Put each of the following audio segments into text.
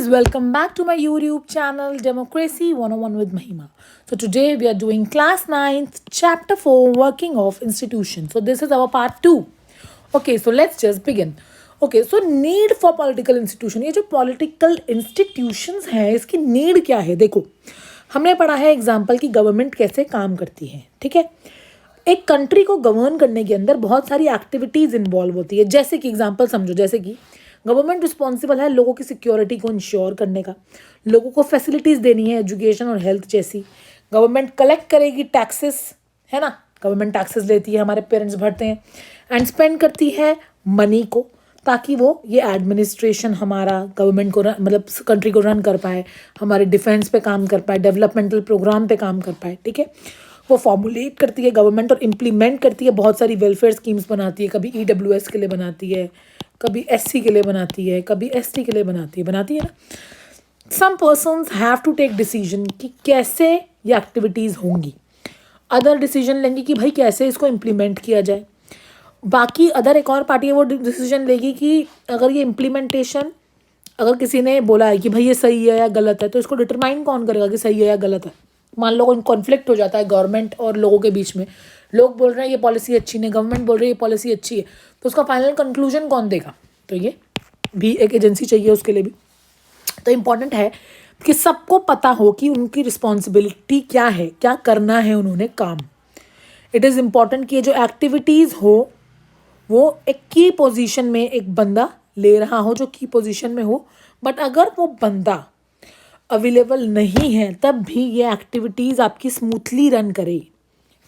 welcome back to my YouTube channel Democracy 101 with Mahima. So today we are doing class 9th chapter 4 working of institution. So this is our part 2. Okay, so let's just begin. Okay, so need for political institution. ये जो political institutions है इसकी need क्या है? देखो हमने पढ़ा है एग्जाम्पल की गवर्नमेंट कैसे काम करती है. ठीक है, एक कंट्री को गवर्न करने के अंदर बहुत सारी एक्टिविटीज़ इन्वॉल्व होती है. जैसे कि एग्जांपल समझो, जैसे कि गवर्नमेंट रिस्पॉन्सिबल है लोगों की सिक्योरिटी को इंश्योर करने का, लोगों को फैसिलिटीज़ देनी है एजुकेशन और हेल्थ जैसी. गवर्नमेंट कलेक्ट करेगी टैक्सेस, है ना, गवर्नमेंट टैक्सेस लेती है, हमारे पेरेंट्स भरते हैं, एंड स्पेंड करती है मनी को ताकि वो ये एडमिनिस्ट्रेशन हमारा गवर्नमेंट को मतलब कंट्री को रन कर पाए, हमारे डिफेंस पे काम कर पाए, डेवलपमेंटल प्रोग्राम पे काम कर पाए. ठीक है, वो फॉर्मुलेट करती है गवर्नमेंट और इम्प्लीमेंट करती है, बहुत सारी वेलफेयर स्कीम्स बनाती है. कभी EWS के लिए बनाती है, कभी SC के लिए बनाती है, कभी ST के लिए बनाती है ना. Some persons have to take decision कि कैसे ये एक्टिविटीज़ होंगी. अदर डिसीजन लेंगे कि भाई कैसे इसको इम्प्लीमेंट किया जाए. बाकी अदर एक और पार्टी है वो डिसीजन लेगी कि अगर ये इम्प्लीमेंटेशन, अगर किसी ने बोला है कि भाई ये सही है या गलत है, तो इसको डिटरमाइन कौन करेगा कि सही है या गलत है. मान लो कोई कॉन्फ्लिक्ट हो जाता है गवर्नमेंट और लोगों के बीच में, लोग बोल रहे हैं ये पॉलिसी अच्छी नहीं, गवर्नमेंट बोल रही है ये पॉलिसी अच्छी है, तो उसका फाइनल कंक्लूजन कौन देगा. तो ये भी एक एजेंसी चाहिए उसके लिए भी. तो इम्पॉर्टेंट है कि सबको पता हो कि उनकी रिस्पॉन्सिबिलिटी क्या है, क्या करना है उन्होंने काम. इट इज़ इम्पॉर्टेंट कि ये जो एक्टिविटीज़ हो वो एक की पोजीशन में एक बंदा ले रहा हो जो की पोजीशन में हो, बट अगर वो बंदा अवेलेबल नहीं है तब भी ये एक्टिविटीज़ आपकी स्मूथली रन करे.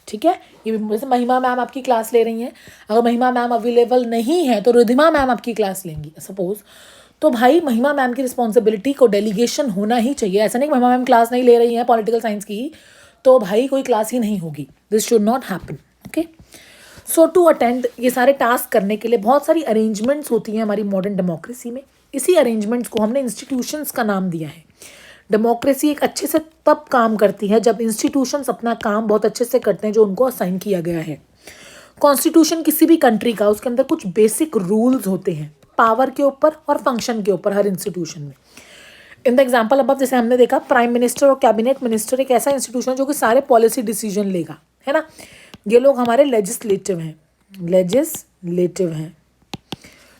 ठीक है, ये जैसे महिमा मैम आपकी क्लास ले रही हैं, अगर महिमा मैम अवेलेबल नहीं है तो रिधिमा मैम आपकी क्लास लेंगी सपोज, तो भाई महिमा मैम की रिस्पॉन्सिबिलिटी को डेलीगेशन होना ही चाहिए. ऐसा नहीं कि महिमा मैम क्लास नहीं ले रही हैं पॉलिटिकल साइंस की तो भाई कोई क्लास ही नहीं होगी. This should not happen. Okay, so to attend ये सारे टास्क करने के लिए बहुत सारी अरेंजमेंट्स होती हैं हमारी मॉडर्न डेमोक्रेसी में. इसी अरेंजमेंट्स को हमने इंस्टीट्यूशंस का नाम दिया है. डेमोक्रेसी एक अच्छे से तब काम करती है जब इंस्टीट्यूशंस अपना काम बहुत अच्छे से करते हैं जो उनको असाइन किया गया है. कॉन्स्टिट्यूशन किसी भी कंट्री का, उसके अंदर कुछ बेसिक रूल्स होते हैं पावर के ऊपर और फंक्शन के ऊपर हर इंस्टीट्यूशन में. इन द एग्जाम्पल अब जैसे हमने देखा प्राइम मिनिस्टर और कैबिनेट मिनिस्टर एक ऐसा इंस्टीट्यूशन जो कि सारे पॉलिसी डिसीजन लेगा, है ना. ये लोग हमारे लेजिस्लेटिव हैं.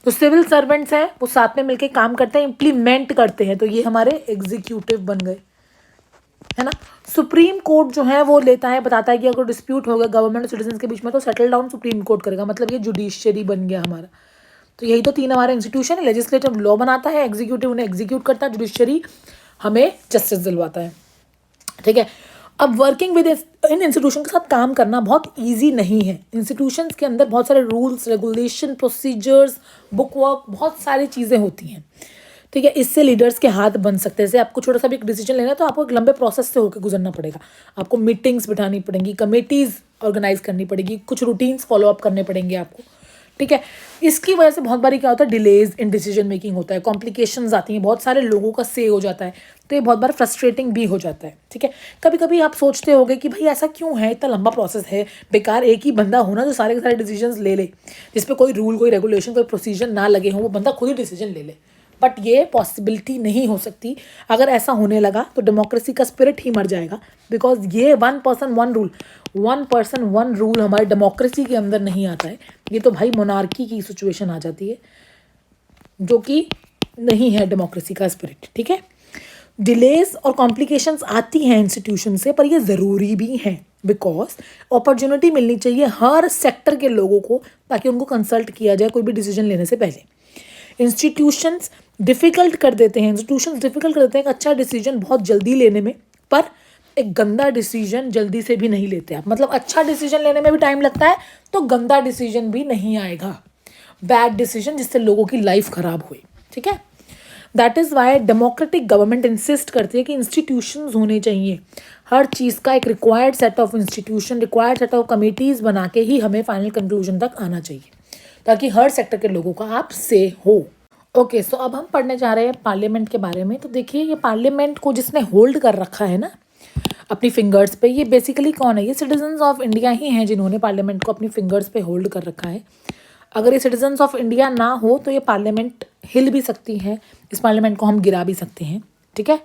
तो सिविल सर्वेंट्स हैं वो साथ में मिलकर काम करते हैं, इम्प्लीमेंट करते हैं, तो ये हमारे एग्जीक्यूटिव बन गए, है ना. सुप्रीम कोर्ट जो है वो लेता है, बताता है कि अगर डिस्प्यूट होगा गवर्नमेंट और सिटीजन के बीच में तो सेटल डाउन सुप्रीम कोर्ट करेगा, मतलब ये जुडिशियरी बन गया हमारा. तो यही तो तीन हमारे इंस्टीट्यूशन है. लेजिस्लेटिव लॉ बनाता है, एग्जीक्यूटिव उन्हें एग्जीक्यूट करता है, जुडिशियरी हमें जस्टिस दिलवाता है. ठीक है, अब वर्किंग विद इन इंस्टीट्यूशन के साथ काम करना बहुत इजी नहीं है. इंस्टीट्यूशंस के अंदर बहुत सारे rules, regulation, procedures, book work, बहुत सारी चीज़ें होती हैं. ठीक है, इससे लीडर्स के हाथ बन सकते हैं. जैसे आपको छोटा सा भी एक डिसीजन लेना है तो आपको एक लंबे प्रोसेस से होकर गुजरना पड़ेगा. आपको मीटिंग्स बिठानी पड़ेंगी, कमेटीज़ ऑर्गेनाइज करनी पड़ेगी, कुछ रूटीन्स फॉलोअप करने पड़ेंगे आपको. ठीक है, इसकी वजह से बहुत बारी क्या होता है, डिलेज इन डिसीजन मेकिंग होता है, कॉम्प्लिकेशंस आती हैं, बहुत सारे लोगों का से हो जाता है, तो ये बहुत बार फ्रस्ट्रेटिंग भी हो जाता है. ठीक है, कभी कभी आप सोचते होगे कि भाई ऐसा क्यों है, इतना लंबा प्रोसेस है, बेकार एक ही बंदा होना जो सारे के सारे डिसीजंस ले ले, जिस पे कोई रूल, कोई रेगुलेशन, कोई प्रोसीजर ना लगे हों, वो बंदा खुद ही डिसीजन ले ले. बट ये पॉसिबिलिटी नहीं हो सकती. अगर ऐसा होने लगा तो डेमोक्रेसी का स्पिरिट ही मर जाएगा, बिकॉज ये वन पर्सन वन रूल हमारे डेमोक्रेसी के अंदर नहीं आता है. ये तो भाई मोनार्की की सिचुएशन आ जाती है जो कि नहीं है डेमोक्रेसी का स्पिरिट. ठीक है, डिलेज और कॉम्प्लिकेशंस आती हैं इंस्टीट्यूशन से, पर ये ज़रूरी भी हैं बिकॉज अपॉर्चुनिटी मिलनी चाहिए हर सेक्टर के लोगों को ताकि उनको कंसल्ट किया जाए कोई भी डिसीजन लेने से पहले. इंस्टीट्यूशंस डिफ़िकल्ट कर देते हैं एक अच्छा डिसीजन बहुत जल्दी लेने में, पर एक गंदा डिसीजन जल्दी से भी नहीं लेते आप. मतलब अच्छा डिसीजन लेने में भी टाइम लगता है तो गंदा डिसीजन भी नहीं आएगा, बैड डिसीजन जिससे लोगों की लाइफ ख़राब हुई. ठीक है, that is why democratic government insist करती है कि इंस्टीट्यूशंस होने चाहिए. हर चीज़ का एक required set of institution, required set of committees बना के ही हमें फाइनल कंक्लूजन तक आना चाहिए ताकि हर सेक्टर के लोगों का आप से हो. ओके, सो अब हम पढ़ने जा रहे हैं पार्लियामेंट के बारे में. तो देखिए ये पार्लियामेंट को जिसने होल्ड कर रखा है ना अपनी फिंगर्स पे, ये बेसिकली कौन है, ये सिटीजन्स ऑफ इंडिया ही हैं जिन्होंने पार्लियामेंट को अपनी फिंगर्स पे होल्ड कर रखा है. अगर ये सिटीजन्स ऑफ इंडिया ना हो तो ये पार्लियामेंट हिल भी सकती है, इस पार्लियामेंट को हम गिरा भी सकते हैं, ठीक है।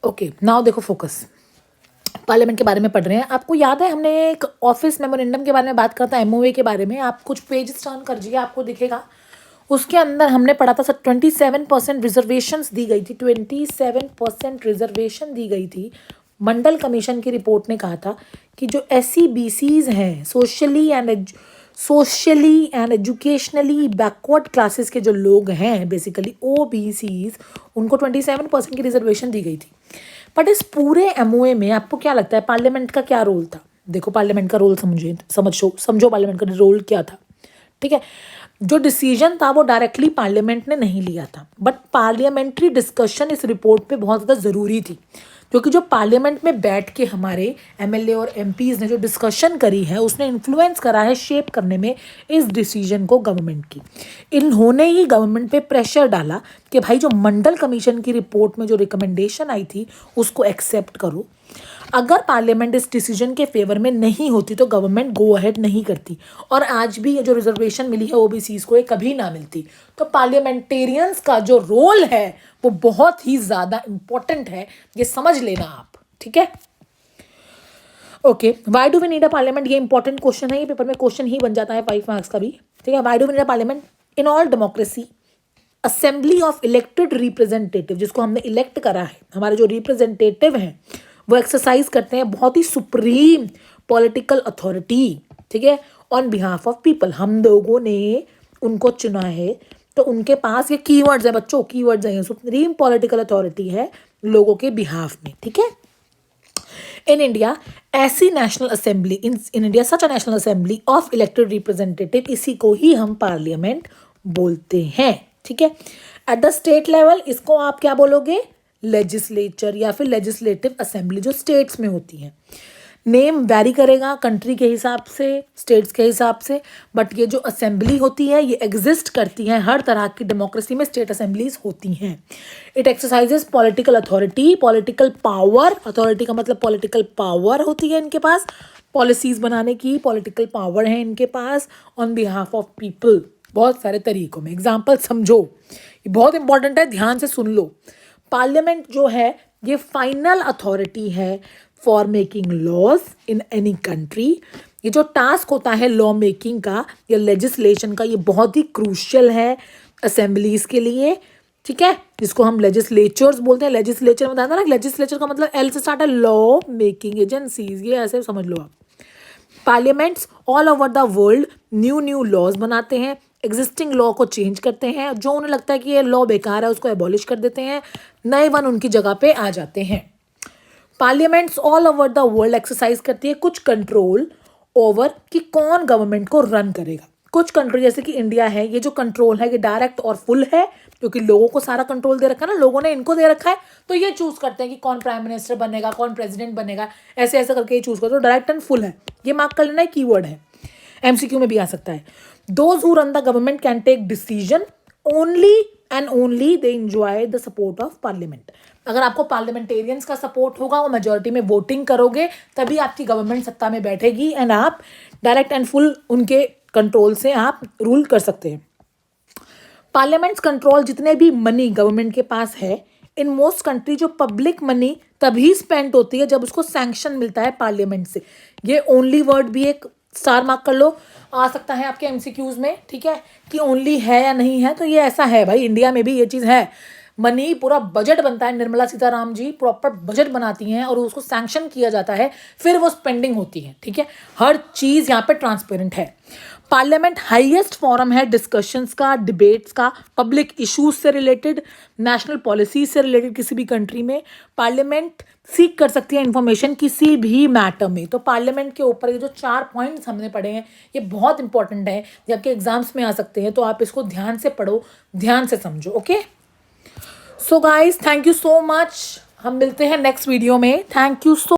ओके, नाउ देखो फोकस, पार्लियामेंट के बारे में पढ़ रहे हैं। आपको याद है हमने एक ऑफिस मेमोरेंडम के बारे में बात करता है, एमओए के बारे में। आप कुछ पेज टर्न कर दीजिए, आपको दिखेगा उसके अंदर हमने पढ़ा था 27% रिजर्वेशंस दी गई थी, 27% रिजर्वेशन दी गई थी। मंडल कमीशन की रिपोर्ट ने कहा था कि जो SC/BCs हैं, socially and educationally backward classes के जो लोग हैं, बेसिकली OBCs, उनको 27% की रिजर्वेशन दी गई थी। बट इस पूरे MOA में आपको क्या लगता है पार्लियामेंट का क्या रोल था? देखो पार्लियामेंट का रोल समझो पार्लियामेंट का रोल क्या था, ठीक है। जो डिसीजन था वो डायरेक्टली पार्लियामेंट ने नहीं लिया था, बट पार्लियामेंट्री डिस्कशन इस रिपोर्ट पे बहुत ज़्यादा ज़रूरी थी, क्योंकि जो पार्लियामेंट में बैठ के हमारे MLA और MPs ने जो डिस्कशन करी है उसने इन्फ्लुएंस करा है शेप करने में इस डिसीजन को गवर्नमेंट की। इन्होंने ही गवर्नमेंट पे प्रेशर डाला कि भाई जो मंडल कमीशन की रिपोर्ट में जो रिकमेंडेशन आई थी उसको एक्सेप्ट करो। अगर पार्लियामेंट इस डिसीजन के फेवर में नहीं होती तो गवर्नमेंट गो अहेड नहीं करती, और आज भी ये जो रिजर्वेशन मिली है OBCs को ये कभी ना मिलती। तो पार्लियामेंटेरियंस का जो रोल है वो बहुत ही ज़्यादा इंपॉर्टेंट है, ये समझ लेना आप, ठीक है। Okay, why do we need a parliament, ये इंपॉर्टेंट क्वेश्चन है, ये पेपर में क्वेश्चन ही बन जाता है 5 मार्क्स का भी, ठीक है। Why do we need a parliament? In all democracy assembly of elected representative, जिसको हमने इलेक्ट करा है, हमारे जो रिप्रेजेंटेटिव हैं वो एक्सरसाइज करते हैं बहुत ही सुप्रीम पॉलिटिकल अथॉरिटी, ठीक है, ऑन बिहाफ ऑफ पीपल। हम लोगों ने उनको चुना है तो उनके पास ये कीवर्ड्स है बच्चों, कीवर्ड्स हैं, सुप्रीम पॉलिटिकल अथॉरिटी है लोगों के बिहाफ में, ठीक है। इन इंडिया ऐसी national assembly, in India such a national assembly of elected representative, इसी को ही हम पार्लियामेंट बोलते हैं, ठीक है। एट द स्टेट लेवल इसको आप क्या बोलोगे? लेजिस्लेचर या फिर लेजिस्लेटिव असेंबली, जो स्टेट्स में होती हैं। नेम वैरी करेगा कंट्री के हिसाब से, स्टेट्स के हिसाब से, बट ये जो असेंबली होती है ये एग्जिस्ट करती हैं, हर तरह की डेमोक्रेसी में स्टेट असेंबलीज होती हैं। It exercises political authority, political power, authority का मतलब पॉलिटिकल पावर होती है इनके पास, पॉलिसीज बनाने की पॉलिटिकल पावर है इनके pass on behalf of people, बहुत सारे तरीकों में। एग्जाम्पल समझो, ये बहुत इंपॉर्टेंट है, ध्यान से सुन लो। पार्लियामेंट जो है ये फाइनल अथॉरिटी है for making laws in any country. ये जो टास्क होता है लॉ मेकिंग का या लेजिस्लेशन का, ये बहुत ही क्रूशियल है असेंबलीज के लिए, ठीक है, जिसको हम लेजिस्लेचर्स बोलते हैं। लेजिस्लेचर में आता ना, लेजिस्लेचर का मतलब L से स्टार्ट है, लॉ मेकिंग एजेंसीज, ये ऐसे समझ लो आप। Parliaments all over the world new laws बनाते हैं, एग्जिस्टिंग लॉ को चेंज करते हैं, जो उन्हें लगता है कि ये लॉ बेकार है उसको एबॉलिश कर देते हैं, नए वन उनकी जगह पे आ जाते हैं। Parliaments all over the world exercise करती है कुछ कंट्रोल ओवर कि कौन गवर्नमेंट को रन करेगा। कुछ कंट्री जैसे कि इंडिया है, ये जो कंट्रोल है ये डायरेक्ट और फुल है, क्योंकि लोगों को सारा कंट्रोल दे रखा है ना, लोगों ने इनको दे रखा है, तो ये चूज करते हैं कि कौन प्राइम मिनिस्टर बनेगा, कौन प्रेसिडेंट बनेगा, ऐसे ऐसे करके ये चूज करते हैं। तो डायरेक्ट एंड फुल है, ये मार्क कर लेना, कीवर्ड है, MCQ में भी आ सकता है। Those who run the government can take decision only and only they enjoy the support of parliament. अगर आपको पार्लियामेंटेरियंस का सपोर्ट होगा, वो मेजोरिटी में वोटिंग करोगे, तभी आपकी गवर्नमेंट सत्ता में बैठेगी एंड आप डायरेक्ट एंड फुल उनके कंट्रोल से आप रूल कर सकते हैं। पार्लियामेंट्स कंट्रोल जितने भी मनी गवर्नमेंट के पास है, इन मोस्ट कंट्री जो पब्लिक मनी तभी स्पेंड होती है जब उसको सैंक्शन मिलता है पार्लियामेंट से। ये ओनली वर्ड भी एक स्टार मार्क कर लो, आ सकता है आपके MCQs में, ठीक है, कि ओनली है या नहीं है, तो ये ऐसा है भाई, इंडिया में भी ये चीज़ है। मनी पूरा बजट बनता है, निर्मला सीताराम जी प्रॉपर बजट बनाती हैं और उसको सैंक्शन किया जाता है, फिर वो स्पेंडिंग होती है, ठीक है, हर चीज़ यहाँ पे ट्रांसपेरेंट है। पार्लियामेंट हाईएस्ट फॉरम है डिस्कशंस का, डिबेट्स का, पब्लिक इश्यूज से रिलेटेड, नेशनल पॉलिसी से रिलेटेड किसी भी कंट्री में पार्लियामेंट सीख कर सकती है इंफॉर्मेशन किसी भी मैटर में। तो पार्लियामेंट के ऊपर ये जो 4 पॉइंट्स हमने पढ़े हैं ये बहुत इंपॉर्टेंट है, ये आपके एग्जाम्स में आ सकते हैं, तो आप इसको ध्यान से पढ़ो, ध्यान से समझो। Okay, so guys thank you so much, हम मिलते हैं नेक्स्ट वीडियो में। Thank you so